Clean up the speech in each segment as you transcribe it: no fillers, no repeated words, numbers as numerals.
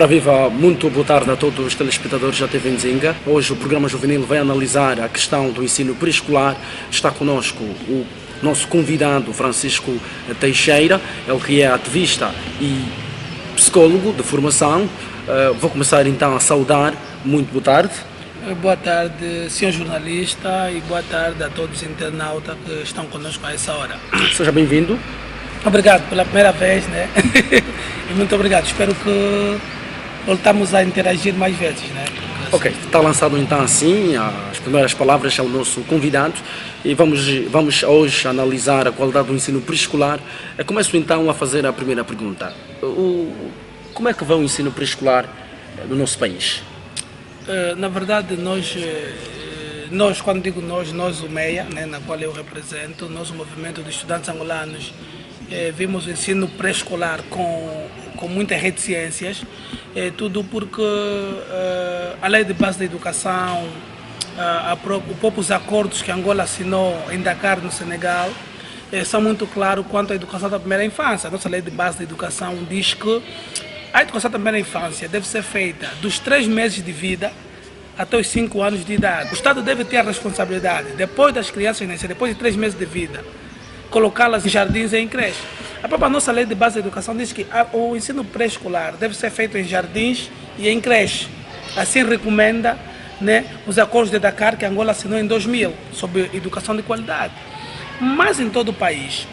Ora viva, muito boa tarde a todos os telespectadores da TV Nzinga. Hoje o programa juvenil vai analisar a questão do ensino pré-escolar. Está conosco o nosso convidado Francisco Teixeira, ele que é ativista e psicólogo de formação. Vou começar então a saudar. Muito boa tarde. Boa tarde, senhor jornalista, e boa tarde a todos os internautas que estão conosco a essa hora. Seja bem-vindo. Obrigado pela primeira vez, né? E muito obrigado. Espero que voltamos a interagir mais vezes, né? Ok, está lançado então assim as primeiras palavras ao nosso convidado e vamos hoje analisar a qualidade do ensino pré-escolar. Começo então a fazer a primeira pergunta. Como é que vai o ensino pré-escolar no nosso país? Na verdade, nós, quando digo nós o MEIA, né, na qual eu represento, nós o Movimento de Estudantes Angolanos, vimos o ensino pré-escolar com muitas reticências, tudo porque a Lei de Base da Educação, os próprios acordos que Angola assinou em Dakar, no Senegal, são muito claros quanto à educação da primeira infância. A nossa Lei de Base da Educação diz que a educação da primeira infância deve ser feita dos 3 meses de vida até os 5 anos de idade. O Estado deve ter a responsabilidade, depois das crianças nascerem, depois de 3 meses de vida, colocá-las em jardins e em creche. A própria nossa Lei de Base da Educação diz que o ensino pré-escolar deve ser feito em jardins e em creche. Assim recomenda, né, os acordos de Dakar que Angola assinou em 2000 sobre educação de qualidade. Mas em todo o país,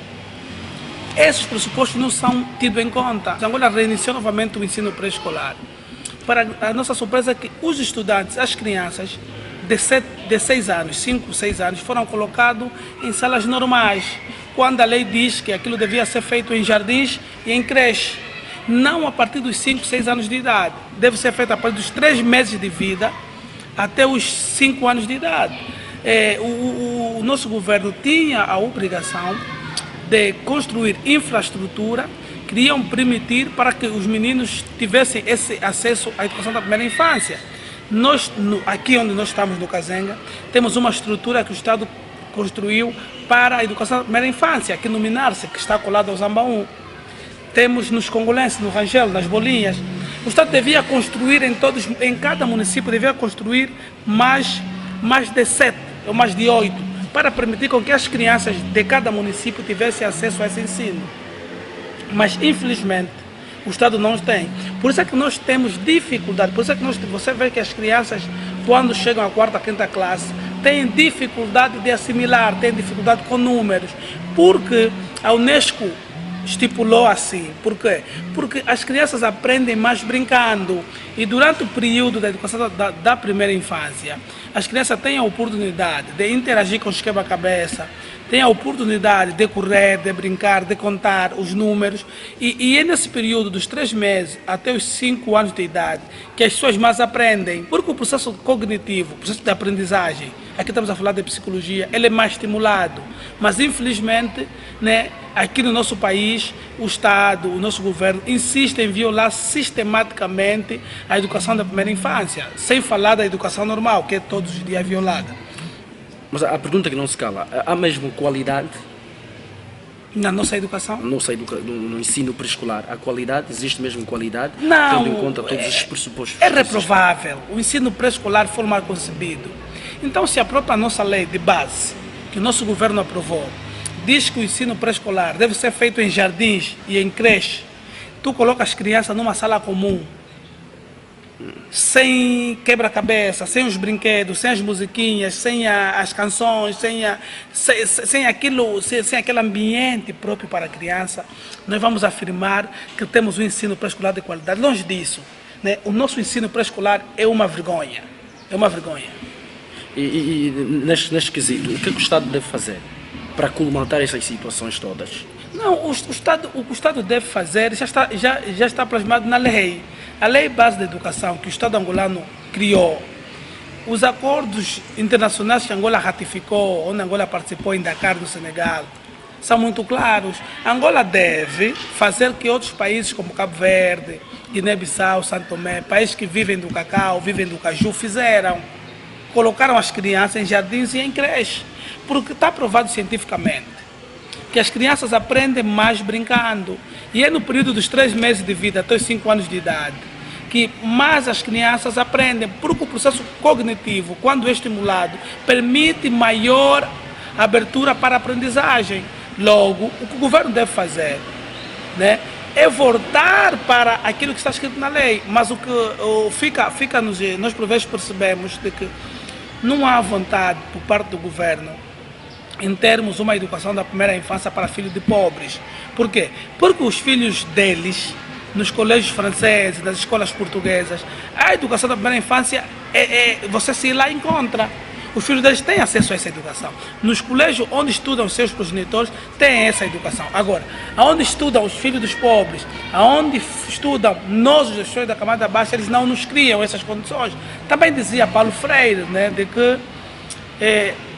esses pressupostos não são tidos em conta. Angola reiniciou novamente o ensino pré-escolar. Para a nossa surpresa é que os estudantes, as crianças de 6 anos, 5, 6 anos, foram colocados em salas normais, quando a lei diz que aquilo devia ser feito em jardins e em creche. Não a partir dos 5, 6 anos de idade. Deve ser feito a partir dos 3 meses de vida até os 5 anos de idade. O nosso governo tinha a obrigação de construir infraestrutura que iam permitir para que os meninos tivessem esse acesso à educação da primeira infância. Nós, aqui onde nós estamos no Kazenga, temos uma estrutura que o Estado construiu para a educação da primeira infância, aqui no Minarse, que está colado ao Zambaú. Temos nos Congolenses, no Rangel, nas Bolinhas. O Estado devia construir em cada município, devia construir mais de 7 ou mais de 8, para permitir com que as crianças de cada município tivessem acesso a esse ensino. Mas, infelizmente, o Estado não tem. Por isso é que nós temos dificuldade, por isso é que você vê que as crianças, quando chegam à 4ª, 5ª classe, têm dificuldade de assimilar, têm dificuldade com números, porque a Unesco estipulou assim. Por quê? Porque as crianças aprendem mais brincando, e durante o período da educação da primeira infância, as crianças têm a oportunidade de interagir com os quebra-cabeça, têm a oportunidade de correr, de brincar, de contar os números, e é nesse período dos 3 meses até os 5 anos de idade que as pessoas mais aprendem, porque o processo cognitivo, o processo de aprendizagem, aqui estamos a falar de psicologia, ele é mais estimulado, mas infelizmente, né, aqui no nosso país, o Estado, o nosso governo insiste em violar sistematicamente a educação da primeira infância, sem falar da educação normal, que é todos os dias violada. Mas a pergunta que não se cala, há mesmo qualidade? Na nossa educação? No ensino pré-escolar, a qualidade, existe mesmo qualidade? Não, tendo em conta todos esses pressupostos? É reprovável. O ensino pré-escolar foi mal concebido. Então, se a própria nossa lei de base, que o nosso governo aprovou, diz que o ensino pré-escolar deve ser feito em jardins e em creche, tu coloca as crianças numa sala comum, sem quebra-cabeça, sem os brinquedos, sem as musiquinhas, sem as canções, sem aquele ambiente próprio para a criança, nós vamos afirmar que temos um ensino pré-escolar de qualidade. Longe disso, né? O nosso ensino pré-escolar é uma vergonha. É uma vergonha. E neste quesito, o que o Estado deve fazer para colmatar essas situações todas? Não, o que o Estado deve fazer já está plasmado na lei. A Lei Base da Educação que o Estado angolano criou, os acordos internacionais que Angola ratificou, onde Angola participou em Dakar, no Senegal, são muito claros. Angola deve fazer que outros países como Cabo Verde, Guiné-Bissau, São Tomé, países que vivem do cacau, vivem do caju, fizeram. Colocaram as crianças em jardins e em creche, porque está provado cientificamente que as crianças aprendem mais brincando. E é no período dos 3 meses de vida até os 5 anos de idade que mais as crianças aprendem, porque o processo cognitivo, quando é estimulado, permite maior abertura para a aprendizagem. Logo, o que o governo deve fazer, né, é voltar para aquilo que está escrito na lei, mas o que nós por vezes percebemos de que não há vontade por parte do governo em termos de uma educação da primeira infância para filhos de pobres. Por quê? Porque os filhos deles, nos colégios franceses, nas escolas portuguesas, a educação da primeira infância, você se lá encontra. Os filhos deles têm acesso a essa educação. Nos colégios onde estudam os seus progenitores, têm essa educação. Agora, onde estudam os filhos dos pobres, onde estudam nós, os gestores da camada baixa, eles não nos criam essas condições. Também dizia Paulo Freire, né, de que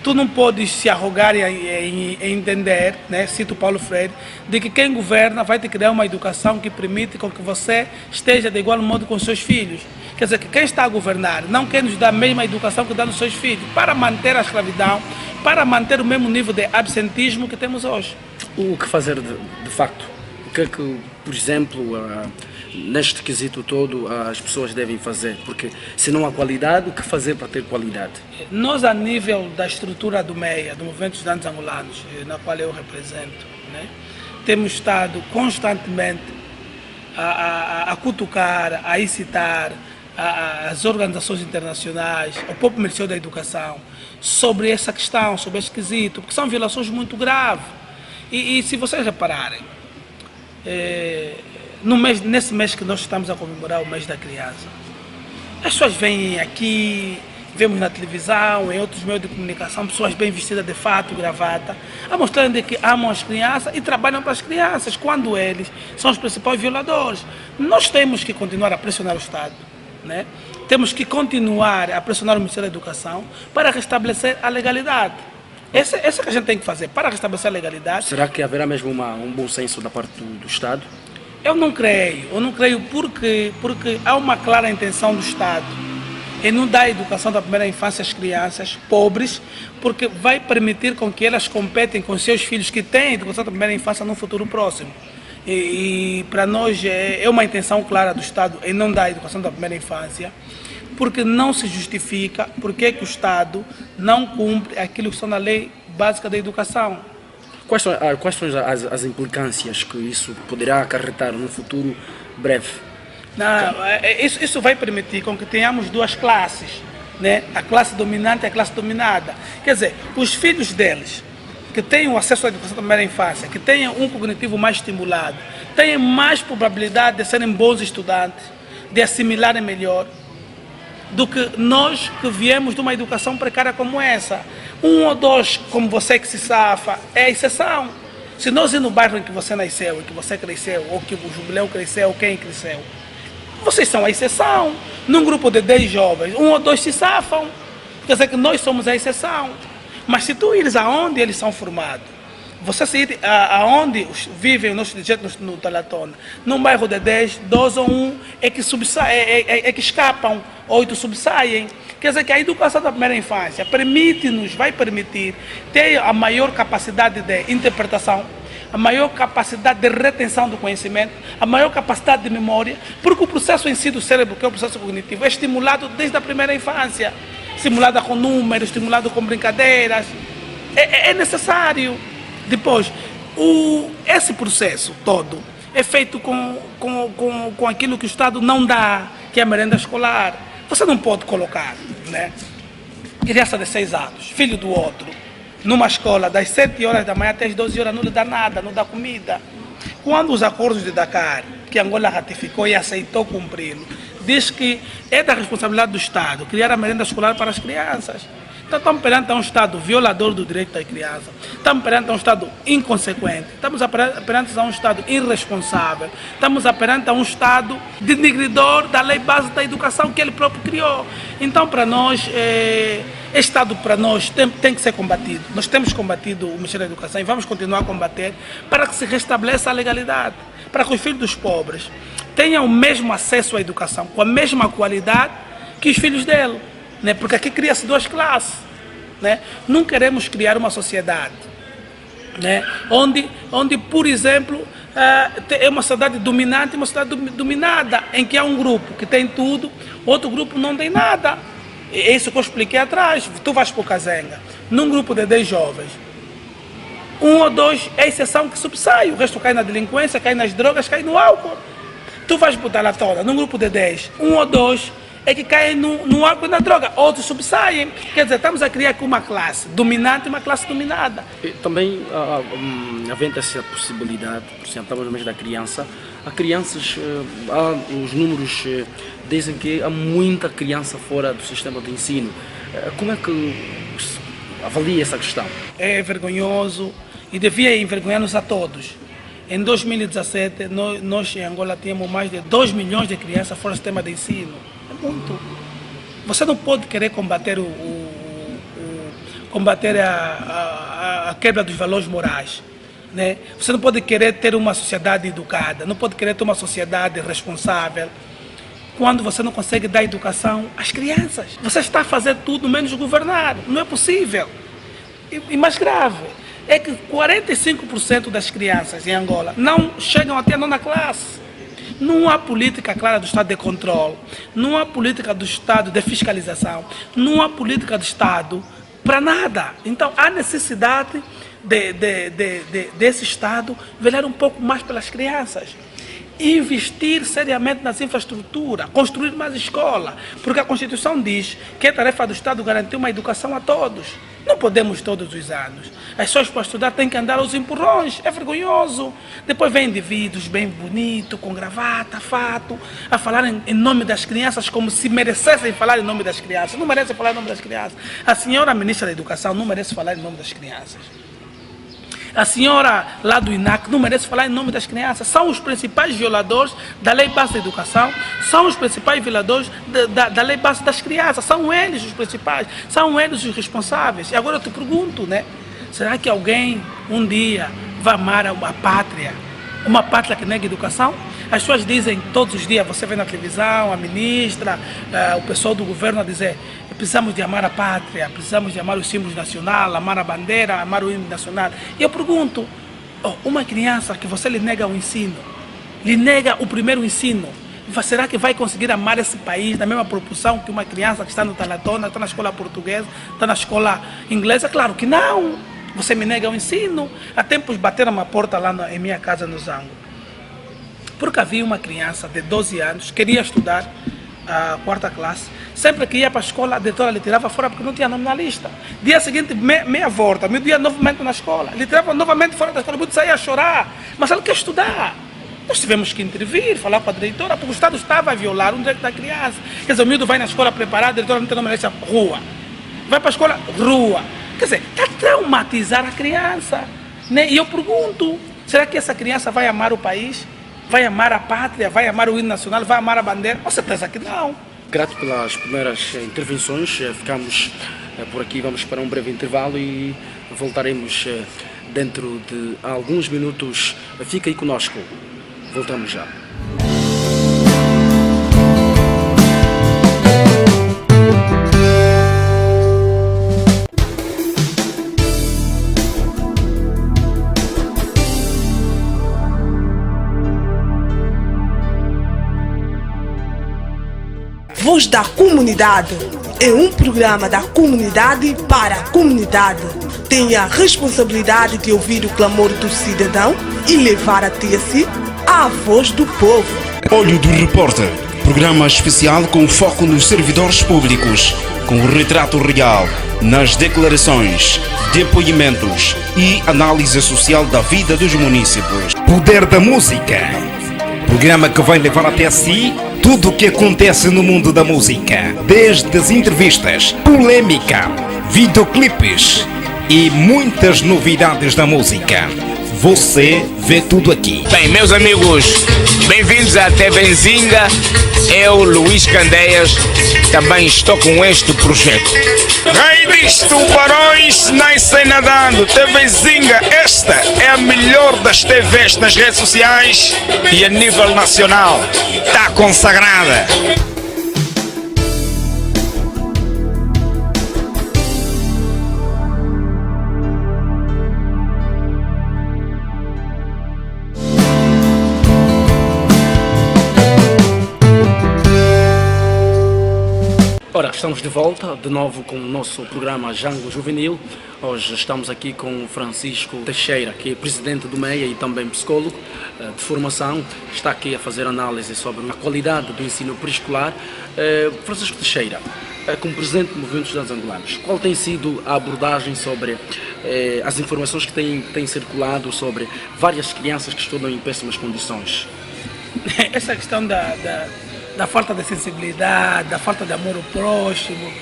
tu não podes se arrogar em entender, né, cito Paulo Freire, de que quem governa vai te criar uma educação que permite com que você esteja de igual modo com seus filhos. Quer dizer, que quem está a governar não quer nos dar a mesma educação que dá nos seus filhos, para manter a escravidão, para manter o mesmo nível de absentismo que temos hoje. O que fazer de facto? O que é que, por exemplo, neste quesito todo, as pessoas devem fazer? Porque se não há qualidade, o que fazer para ter qualidade? Nós, a nível da estrutura do MEIA, do Movimento de Estudantes Angolanos, na qual eu represento, né, temos estado constantemente a cutucar, a incitar as organizações internacionais, o próprio Ministério da Educação, sobre essa questão, sobre esse quesito, porque são violações muito graves. E se vocês repararem, nesse mês que nós estamos a comemorar o mês da criança, as pessoas vêm aqui, vemos na televisão, em outros meios de comunicação, pessoas bem vestidas de fato, gravata, a mostrarem de que amam as crianças e trabalham para as crianças, quando eles são os principais violadores. Nós temos que continuar a pressionar o Estado, né? Temos que continuar a pressionar o Ministério da Educação para restabelecer a legalidade. Essa que a gente tem que fazer, para restabelecer a legalidade. Será que haverá mesmo um bom senso da parte do Estado? Eu não creio porque há uma clara intenção do Estado em não dar educação da primeira infância às crianças pobres, porque vai permitir com que elas competem com seus filhos que têm educação da primeira infância no futuro próximo. E para nós é uma intenção clara do Estado em não dar educação da primeira infância, porque não se justifica porque que o Estado não cumpre aquilo que está na lei básica da educação. Quais são as implicâncias que isso poderá acarretar no futuro breve? Isso vai permitir com que tenhamos duas classes, né? A classe dominante e a classe dominada. Quer dizer, os filhos deles, que tenham acesso à educação da primeira infância, que tenham um cognitivo mais estimulado, têm mais probabilidade de serem bons estudantes, de assimilarem melhor, do que nós que viemos de uma educação precária como essa. Um ou dois, como você, que se safa, é a exceção. Se nós ir no bairro em que você nasceu, em que você cresceu, ou que o Jubileu cresceu, ou quem cresceu, vocês são a exceção. Num grupo de 10 jovens, um ou dois se safam. Quer dizer que nós somos a exceção. Mas se tu ires aonde eles são formados, você se ir aonde vivem os nossos dirigentes no Talatona, num bairro de 10, 2 ou 1 é que escapam, 8 subsaem. Quer dizer que a educação da primeira infância vai permitir ter a maior capacidade de interpretação, a maior capacidade de retenção do conhecimento, a maior capacidade de memória, porque o processo em si do cérebro, que é o processo cognitivo, é estimulado desde a primeira infância, estimulado com números, estimulado com brincadeiras, é necessário. Depois, esse processo todo é feito com aquilo que o Estado não dá, que é a merenda escolar. Você não pode colocar, né, criança de 6 anos, filho do outro, numa escola das 7 horas da manhã até as 12 horas, não lhe dá nada, não dá comida. Quando os acordos de Dakar, que Angola ratificou e aceitou cumpri-lo, diz que é da responsabilidade do Estado criar a merenda escolar para as crianças. Então estamos perante um Estado violador do direito da criança, estamos perante um Estado inconsequente, estamos perante um Estado irresponsável, estamos perante um Estado denigridor da lei básica da educação que ele próprio criou. Então, para nós, Estado para nós tem que ser combatido. Nós temos combatido o Ministério da Educação e vamos continuar a combater para que se restabeleça a legalidade, para que os filhos dos pobres tenham o mesmo acesso à educação, com a mesma qualidade que os filhos dele, né? Porque aqui cria-se 2 classes, né? Não queremos criar uma sociedade, né, onde, por exemplo, É uma sociedade dominante e uma sociedade dominada, em que há um grupo que tem tudo, outro grupo não tem nada. É isso que eu expliquei atrás. Tu vais para o Kazenga, num grupo de 10 jovens, 1 ou 2 é a exceção que subsai, o resto cai na delinquência, cai nas drogas, cai no álcool. Tu vais botar lá toda, num grupo de 10, 1 ou 2 é que caem no álcool e na droga, outros subsaem. Quer dizer, estamos a criar aqui uma classe dominante e uma classe dominada. E também, havendo essa possibilidade, por exemplo, estamos no mês da criança, há crianças, os números dizem que há muita criança fora do sistema de ensino. Como é que se avalia essa questão? É vergonhoso e devia envergonhar-nos a todos. Em 2017, nós em Angola tínhamos mais de 2 milhões de crianças fora do sistema de ensino. É muito. Você não pode querer combater a quebra dos valores morais, né? Você não pode querer ter uma sociedade educada, não pode querer ter uma sociedade responsável quando você não consegue dar educação às crianças. Você está a fazer tudo menos governar. Não é possível. E mais grave é que 45% das crianças em Angola não chegam até a 9ª classe. Não há política clara do Estado de controle, não há política do Estado de fiscalização, não há política do Estado para nada. Então há necessidade desse Estado velar um pouco mais pelas crianças. Investir seriamente nas infraestruturas, construir mais escola, porque a Constituição diz que é tarefa do Estado garantir uma educação a todos. Não podemos todos os anos. As pessoas para estudar têm que andar aos empurrões, é vergonhoso. Depois vem indivíduos bem bonitos, com gravata, fato, a falar em nome das crianças como se merecessem falar em nome das crianças. Não merecem falar em nome das crianças. A senhora ministra da Educação não merece falar em nome das crianças. A senhora lá do INAC não merece falar em nome das crianças. São os principais violadores da Lei Básica da Educação, são os principais violadores da Lei Básica das Crianças. São eles os principais, são eles os responsáveis. E agora eu te pergunto, né? Será que alguém um dia vai amar uma pátria que nega educação? As pessoas dizem todos os dias, você vê na televisão, a ministra, o pessoal do governo a dizer: precisamos de amar a pátria, precisamos de amar os símbolos nacionais, amar a bandeira, amar o hino nacional. E eu pergunto, uma criança que você lhe nega o ensino, lhe nega o primeiro ensino, será que vai conseguir amar esse país na mesma proporção que uma criança que está no Talatona, está na escola portuguesa, está na escola inglesa? Claro que não. Você me nega o ensino. Há tempos bateram uma porta lá em minha casa no Zango, porque havia uma criança de 12 anos, queria estudar a 4ª classe. Sempre que ia para a escola, a diretora lhe tirava fora porque não tinha nome na lista. Dia seguinte, meia volta, meio dia novamente na escola. Lhe tirava novamente fora da escola, muito saía a chorar. Mas ela quer estudar. Nós tivemos que intervir, falar com a diretora, porque o Estado estava a violar um direito da criança. Quer dizer, o miúdo vai na escola preparado, a diretora não tem nome na lista, rua. Vai para a escola, rua. Quer dizer, está a traumatizar a criança, né? E eu pergunto, será que essa criança vai amar o país? Vai amar a pátria? Vai amar o hino nacional? Vai amar a bandeira? Com certeza que não. Grato pelas primeiras intervenções. Ficamos por aqui, vamos para um breve intervalo e voltaremos dentro de alguns minutos. Fica aí conosco. Voltamos já. Voz da Comunidade é um programa da comunidade para a comunidade. Tem a responsabilidade de ouvir o clamor do cidadão e levar até si a voz do povo. Olho do Repórter, programa especial com foco nos servidores públicos, com o retrato real nas declarações, depoimentos e análise social da vida dos munícipes. Poder da Música, programa que vai levar até si tudo o que acontece no mundo da música, desde as entrevistas, polêmica, videoclipes e muitas novidades da música. Você vê tudo aqui. Bem, meus amigos, bem-vindos até Benzinga. Eu, Luís Candeias, também estou com este projeto. Reis tubarões nascem nadando. TV Zinga, esta é a melhor das TVs nas redes sociais e a nível nacional. Está consagrada. estamos de volta, de novo com o nosso programa Jango Juvenil. Hoje estamos aqui com Francisco Teixeira, que é presidente do MEIA e também psicólogo de formação. Está aqui a fazer análise sobre a qualidade do ensino pré-escolar. Francisco Teixeira, como presidente do Movimento de Estudantes Angolanos, qual tem sido a abordagem sobre as informações que têm circulado sobre várias crianças que estudam em péssimas condições? Essa questão da falta de sensibilidade, da falta de amor ao próximo,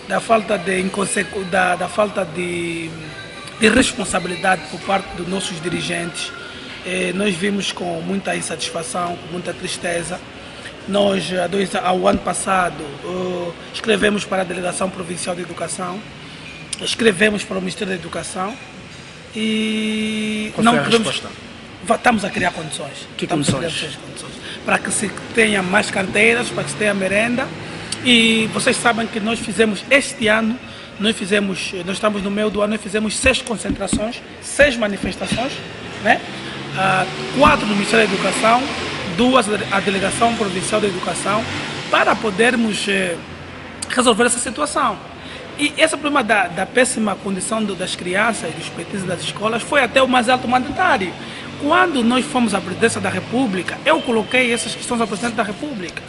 da falta de responsabilidade por parte dos nossos dirigentes, nós vimos com muita insatisfação, com muita tristeza. Nós, ao ano passado, escrevemos para a Delegação Provincial de Educação, escrevemos para o Ministério da Educação e qual foi a resposta? Estamos a criar condições. Que condições? Para que se tenha mais carteiras, para que se tenha merenda. E vocês sabem que nós fizemos este ano, nós estamos no meio do ano, nós fizemos 6 concentrações, 6 manifestações, né? 4 no Ministério da Educação, 2 à Delegação Provincial de Educação, para podermos resolver essa situação. E esse problema da péssima condição das crianças e dos petizes das escolas foi até o mais alto mandatário. Quando nós fomos à Presidência da República, eu coloquei essas questões ao Presidente da República.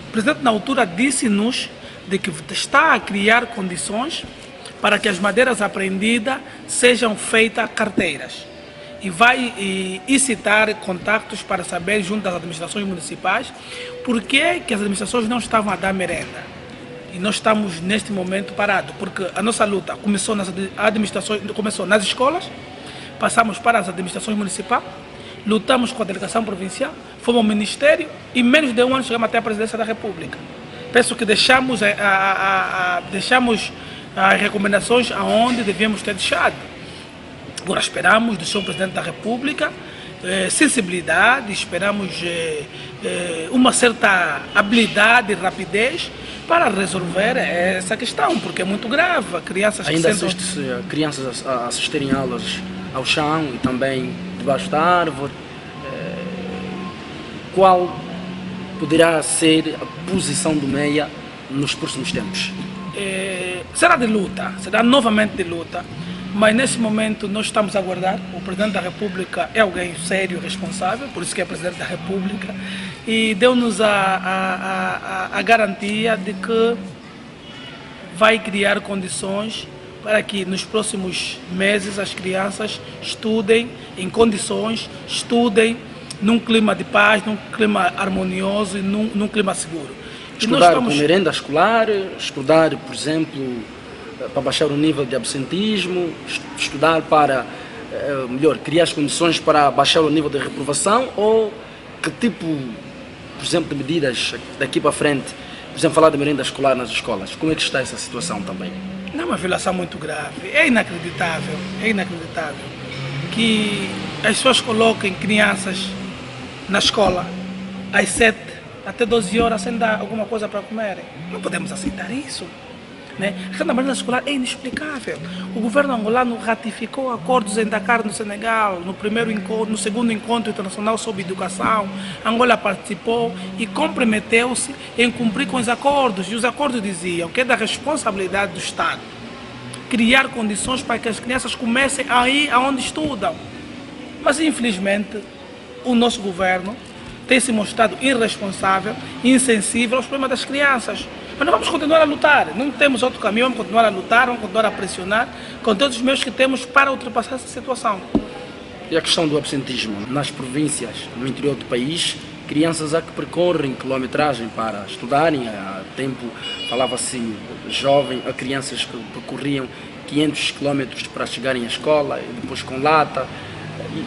O Presidente, na altura, disse-nos de que está a criar condições para que as madeiras apreendidas sejam feitas carteiras. E vai citar contactos para saber, junto das administrações municipais, por que as administrações não estavam a dar merenda. E nós estamos, neste momento, parados, porque a nossa luta começou nas escolas, passamos para as administrações municipais, lutamos com a delegação provincial, fomos ao Ministério e menos de um ano chegamos até a Presidência da República. Penso que deixamos as recomendações aonde devíamos ter deixado. Agora esperamos do Sr. Presidente da República sensibilidade, esperamos uma certa habilidade e rapidez para resolver essa questão, porque é muito grave. Crianças ainda assiste-se crianças a assistirem aulas ao chão e também debaixo da árvore. Qual poderá ser a posição do MEIA nos próximos tempos? Será de luta, será novamente de luta, mas nesse momento nós estamos a aguardar. O Presidente da República é alguém sério e responsável, por isso que é Presidente da República, e deu-nos a garantia de que vai criar condições para que nos próximos meses as crianças estudem em condições, estudem num clima de paz, num clima harmonioso e num clima seguro. Estudar com merenda escolar, estudar, por exemplo, para baixar o nível de absentismo, estudar para, criar as condições para baixar o nível de reprovação, ou que tipo, por exemplo, de medidas daqui para frente, por exemplo, falar de merenda escolar nas escolas? Como é que está essa situação também? Não é uma violação muito grave, é inacreditável que as pessoas coloquem crianças na escola às 7 até 12 horas sem dar alguma coisa para comerem. Não podemos aceitar isso. Né? A questão da merenda escolar é inexplicável. O governo angolano ratificou acordos em Dakar, no Senegal, no segundo encontro internacional sobre educação. Angola participou e comprometeu-se em cumprir com os acordos. E os acordos diziam que é da responsabilidade do Estado criar condições para que as crianças comecem a ir aonde estudam. Mas, infelizmente, o nosso governo tem se mostrado irresponsável, insensível aos problemas das crianças. Mas nós vamos continuar a lutar, não temos outro caminho, vamos continuar a lutar, vamos continuar a pressionar com todos os meios que temos para ultrapassar essa situação. E a questão do absentismo nas províncias, no interior do país, crianças que percorrem quilometragem para estudarem, há tempo falava-se crianças que percorriam 500 quilómetros para chegarem à escola e depois com lata.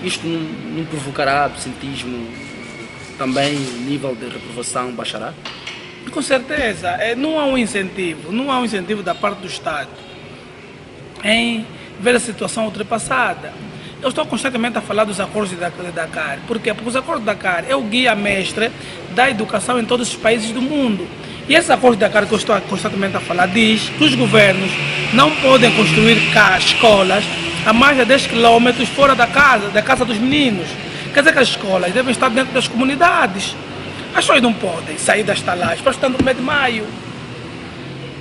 Isto não provocará absentismo? Também o nível de reprovação baixará? Com certeza, não há um incentivo da parte do Estado em ver a situação ultrapassada. Eu estou constantemente a falar dos acordos de Dakar. Por quê? Porque os acordos de Dakar é o guia mestre da educação em todos os países do mundo. E esse acordo de Dakar que eu estou constantemente a falar diz que os governos não podem construir escolas a mais de 10 km fora da casa dos meninos. Quer dizer que as escolas devem estar dentro das comunidades. As pessoas não podem sair das talagens para estar no mês de maio.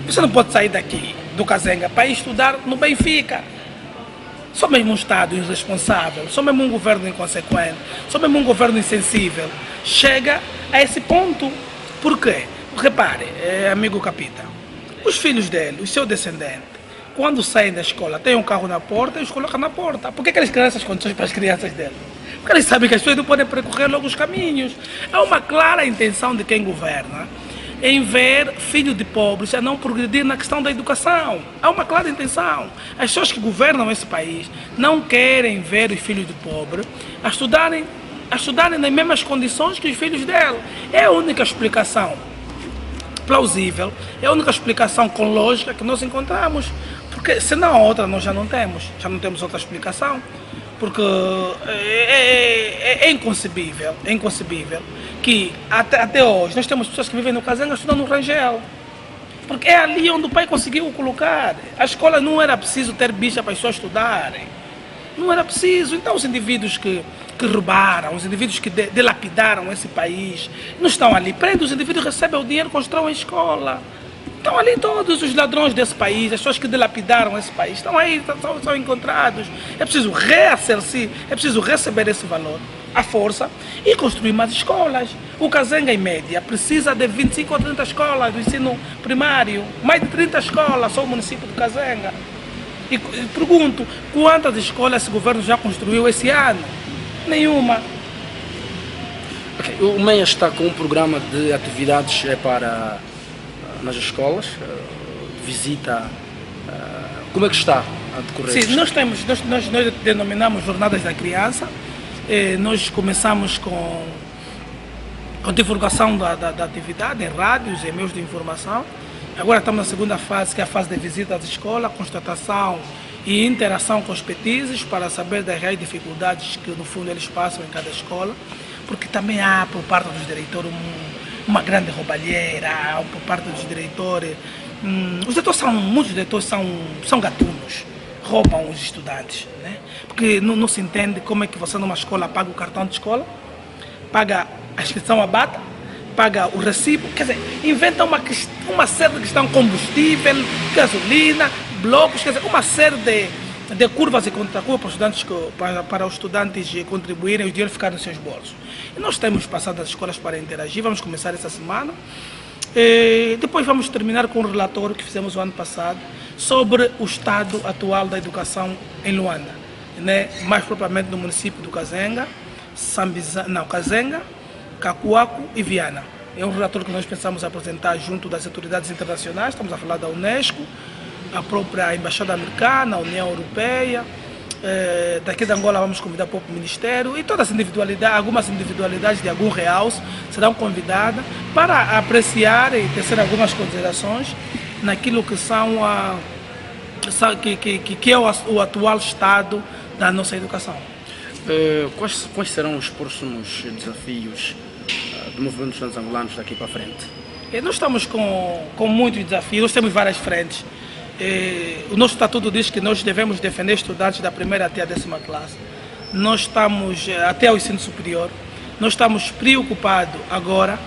Você não pode sair daqui, do Kazenga, para ir estudar no Benfica. Só mesmo um Estado irresponsável, só mesmo um governo inconsequente, só mesmo um governo insensível chega a esse ponto. Por quê? Repare, amigo Capita, os filhos dele, os seus descendentes, quando saem da escola, têm um carro na porta e os colocam na porta. Por que eles criam essas condições para as crianças dele? Porque eles sabem que as pessoas não podem percorrer logo os caminhos. É uma clara intenção de quem governa em ver filhos de pobres a não progredir na questão da educação. Há uma clara intenção. As pessoas que governam esse país não querem ver os filhos de pobres a estudarem nas mesmas condições que os filhos dela. É a única explicação plausível, é a única explicação com lógica que nós encontramos. Porque senão a outra nós já não temos outra explicação. Porque é inconcebível que até hoje nós temos pessoas que vivem no Kazenga estudando no Rangel. Porque é ali onde o pai conseguiu colocar. A escola não era preciso ter bicha para as pessoas estudarem. Não era preciso. Então os indivíduos que roubaram, os indivíduos que dilapidaram esse país, não estão ali. Prendem os indivíduos, recebem o dinheiro, constroem a escola. Estão ali todos os ladrões desse país, as pessoas que dilapidaram esse país, estão aí, são encontrados. É preciso reassarcir, é preciso receber esse valor, à força, e construir mais escolas. O Kazenga, em média, precisa de 25 ou 30 escolas do ensino primário, mais de 30 escolas, só o município do Kazenga. E pergunto, quantas escolas esse governo já construiu esse ano? Nenhuma. Okay. O MEA está com um programa de atividades para nas escolas, visita, como é que está a decorrer? Sim, nós denominamos Jornadas da Criança. Nós começamos com divulgação da atividade em rádios e meios de informação. Agora estamos na segunda fase, que é a fase de visita às escolas, constatação e interação com os petizes para saber das reais dificuldades que no fundo eles passam em cada escola, porque também há por parte dos diretores uma grande roubalheira, por parte dos diretores. Muitos diretores são gatunos, roubam os estudantes, né? Porque não se entende como é que você numa escola paga o cartão de escola, paga a inscrição à bata, paga o recibo, quer dizer, inventa uma série de questões, combustível, gasolina, blocos, quer dizer, uma série de curvas e contracurvas para os estudantes contribuírem e o dinheiro ficar nos seus bolsos. E nós temos passado as escolas para interagir, vamos começar essa semana. Depois vamos terminar com um relatório que fizemos o ano passado sobre o estado atual da educação em Luanda, né? Mais propriamente no município do Kazenga, Kazenga, Kakuaku e Viana. É um relatório que nós pensamos apresentar junto das autoridades internacionais, estamos a falar da Unesco, a própria Embaixada Americana, a União Europeia. Daqui de Angola vamos convidar o próprio Ministério e todas as individualidades, algumas individualidades de algum real serão convidadas para apreciar e tecer algumas considerações naquilo que são que é o atual estado da nossa educação. Quais serão os próximos desafios do movimento dos estudantes angolanos daqui para frente? Nós estamos com muitos desafios, nós temos várias frentes. O nosso estatuto diz que nós devemos defender estudantes da primeira até a 10ª classe. Nós estamos até ao ensino superior. Nós estamos preocupados agora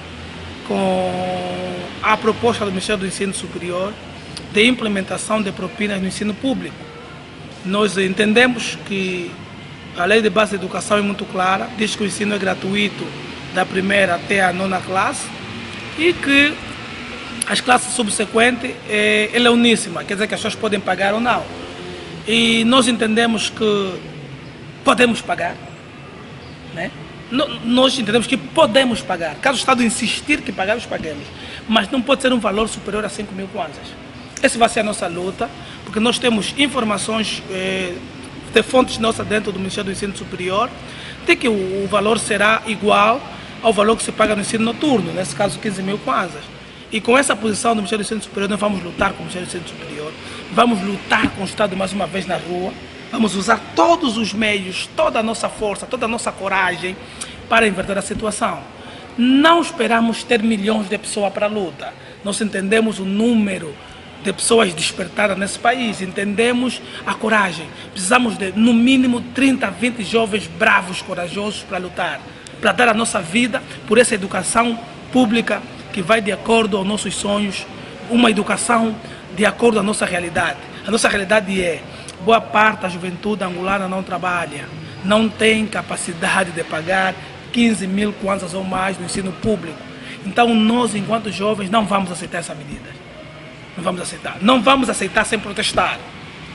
com a proposta do Ministério do Ensino Superior de implementação de propinas no ensino público. Nós entendemos que a Lei de Base de Educação é muito clara, diz que o ensino é gratuito da primeira até a 9ª classe e que as classes subsequentes, ela é uníssima, quer dizer que as pessoas podem pagar ou não. E nós entendemos que podemos pagar, né? Nós entendemos que podemos pagar. Caso o Estado insistir que pagamos, paguemos. Mas não pode ser um valor superior a 5.000 kwanzas. Essa vai ser a nossa luta, porque nós temos informações de fontes nossas dentro do Ministério do Ensino Superior, de que o valor será igual ao valor que se paga no ensino noturno, nesse caso 15.000 kwanzas. E com essa posição do Ministério do Ensino Superior, nós vamos lutar com o Ministério do Ensino Superior, vamos lutar com o Estado mais uma vez na rua, vamos usar todos os meios, toda a nossa força, toda a nossa coragem para inverter a situação. Não esperamos ter milhões de pessoas para a luta. Nós entendemos o número de pessoas despertadas nesse país, entendemos a coragem. Precisamos de, no mínimo, 30, 20 jovens bravos, corajosos para lutar, para dar a nossa vida por essa educação pública que vai de acordo aos nossos sonhos uma educação de acordo com a nossa realidade. A nossa realidade é, boa parte da juventude angolana não trabalha, não tem capacidade de pagar 15 mil kwanzas ou mais no ensino público. Então nós, enquanto jovens, não vamos aceitar essa medida. Não vamos aceitar. Não vamos aceitar sem protestar.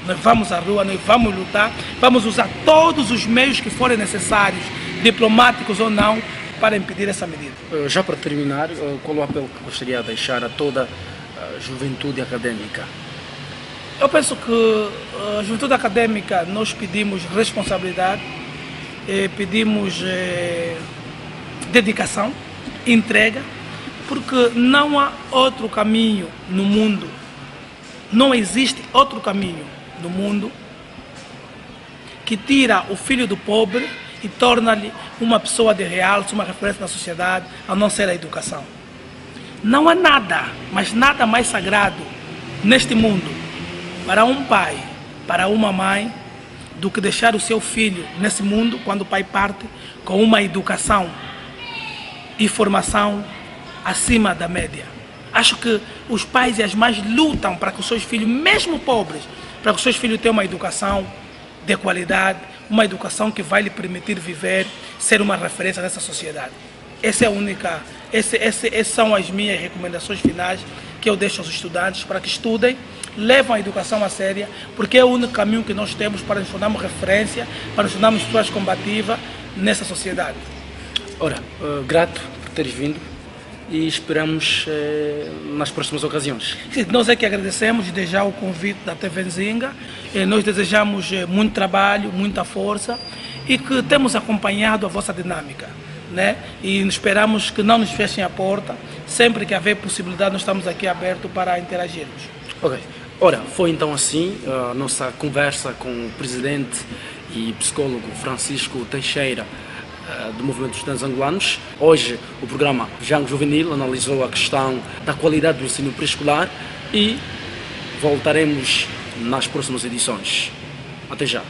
Nós vamos à rua, nós vamos lutar, vamos usar todos os meios que forem necessários, diplomáticos ou não, para impedir essa medida. Já para terminar, qual o apelo que gostaria de deixar a toda a juventude acadêmica? Eu penso que a juventude acadêmica, nós pedimos responsabilidade, pedimos dedicação, entrega, porque não há outro caminho no mundo, não existe outro caminho no mundo que tira o filho do pobre e torna-lhe uma pessoa de realce, uma referência na sociedade, a não ser a educação. Não há nada, mas nada mais sagrado neste mundo para um pai, para uma mãe, do que deixar o seu filho nesse mundo, quando o pai parte, com uma educação e formação acima da média. Acho que os pais e as mães lutam para que os seus filhos, mesmo pobres, para que os seus filhos tenham uma educação de qualidade, uma educação que vai lhe permitir viver, ser uma referência nessa sociedade. Essa é a única, essas são as minhas recomendações finais que eu deixo aos estudantes para que estudem, levam a educação a séria, porque é o único caminho que nós temos para nos tornarmos referência, para nos tornarmos pessoas combativas nessa sociedade. Ora, grato por teres vindo e esperamos nas próximas ocasiões. Nós é que agradecemos desde já o convite da TV Nzinga. Nós desejamos muito trabalho, muita força e que temos acompanhado a vossa dinâmica, né? E esperamos que não nos fechem a porta. Sempre que haver possibilidade, nós estamos aqui abertos para interagirmos. Ok. Ora, foi então assim a nossa conversa com o presidente e psicólogo Francisco Teixeira do Movimento dos Estudantes Angolanos. Hoje o programa Jango Juvenil analisou a questão da qualidade do ensino pré-escolar e voltaremos nas próximas edições. Até já.